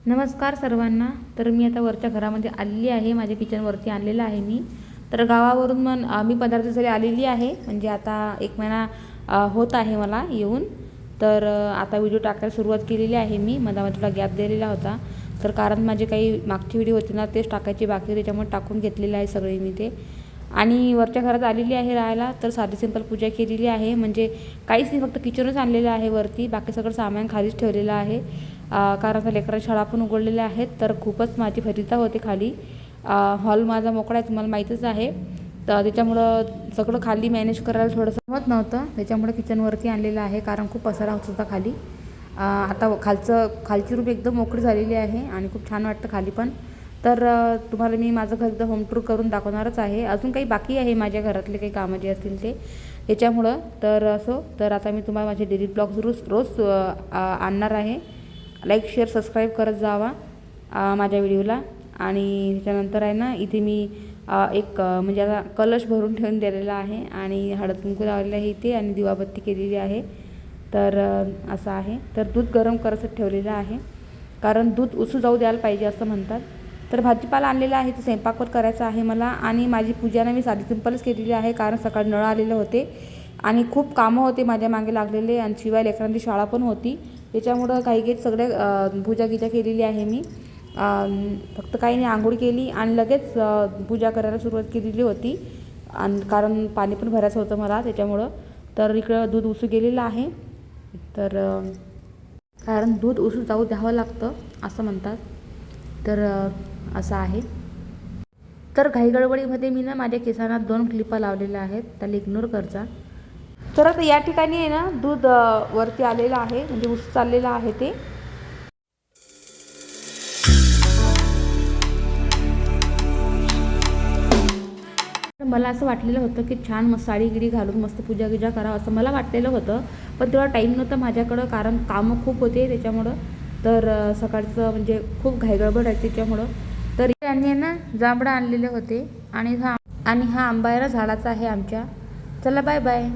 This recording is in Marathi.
नमस्कार सर्वांना. तर मी आता वरच्या घरामध्ये आलेली आहे. माझ्या किचनवरती आणलेलं आहे मी. तर गावावरून मी पदार्थासाठी आलेली आहे. म्हणजे आता 1 महिना होत आहे मला येऊन. तर आता व्हिडिओ टाकायला सुरुवात केलेली आहे मी. मधामध्ये थोडा गॅप दिलेला होता. तर कारण माझे काही मागची व्हिडिओ होते ना, तेच टाकायचे बाकी, त्याच्यामुळे टाकून घेतलेले आहे सगळे मी ते. आणि वरच्या घरात आलेली आहे राहायला. तर साधी सिंपल पूजा केलेली आहे. म्हणजे काहीच नाही, फक्त किचनच आणलेलं आहे वरती. बाकी सगळं सामान खालीच ठेवलेलं आहे. कारण आता लेकरांच्या शाळा पण उघडलेल्या आहेत. तर खूपच माझी फजिता होते खाली. हॉल माझा मोकळा आहे, तुम्हाला माहीतच आहे. तर त्याच्यामुळं सगळं खाली मॅनेज करायला थोडंसं जमत नव्हतं. त्याच्यामुळे किचनवरती आणलेलं आहे, कारण खूप पसारा होत होता खाली. आता खालची रूम एकदम मोकळी झालेली आहे आणि खूप छान वाटतं खाली पण. तर तुम्हाला मी माझं घर एकदा होम टूर करून दाखवणारच आहे. अजून काही बाकी आहे माझ्या घरातले काही कामं जे असतील ते, त्याच्यामुळं. तर आता मी तुम्हाला माझे डेली ब्लॉग्स रोज आणणार आहे. लाईक शेअर सबस्क्राईब करत जावा माझ्या व्हिडिओला. आणि त्याच्यानंतर आहे ना, इथे मी म्हणजे आता कलश भरून ठेवून दिलेला आहे आणि हळद कुंकू लावलेलं आहे इथे आणि दिवाबत्ती केलेली आहे. तर असं आहे. तर दूध गरम करायचं ठेवलेलं आहे, कारण दूध उसू जाऊ द्यायला पाहिजे असं म्हणतात. तर भाजीपाला आणलेला आहे, तर स्वयंपाकवर करायचा आहे मला. आणि माझी पूजाने मी साधी सिंपलच केलेली आहे, कारण सकाळी नळ आलेले होते आणि खूप कामं होते माझ्या मागे लागलेले. आणि शिवाय लेकरांची शाळा पण होती, त्याच्यामुळं काही सगळे पूजा केलेली आहे मी. फक्त काही नाही, आंघोळ केली आणि लगेच पूजा करायला सुरुवात केलेली होती. आणि कारण पाणी पण भरायचं होतं मला त्याच्यामुळं. तर इकडं दूध उसू गेलेलं आहे. तर कारण दूध उसू जाऊ द्यावं लागतं असं म्हणतात. तर असं आहे. तर घाईगडबडीमध्ये मी ना माझ्या केसांना 2 क्लिपा लावलेल्या आहेत, त्याला इग्नोर करजा. तर आता या ठिकाणी आहे ना, दूध वरती आलेलं आहे, म्हणजे उसू चाललेलं आहे ते. मला असं वाटलेलं होतं की छान मस्त साडी गिडी घालून मस्त पूजा करावं असं मला वाटलेलं होतं. पण तेवढा टाईम नव्हता माझ्याकडं, कारण कामं खूप होते त्याच्यामुळं. तर सकाळचं म्हणजे खूप घाईगडबड आहे त्याच्यामुळं. तर यांनी ना जांभळं आणलेले होते आणि हा आंबा आहे ना झाडाचा आहे आमच्या. चला बाय बाय.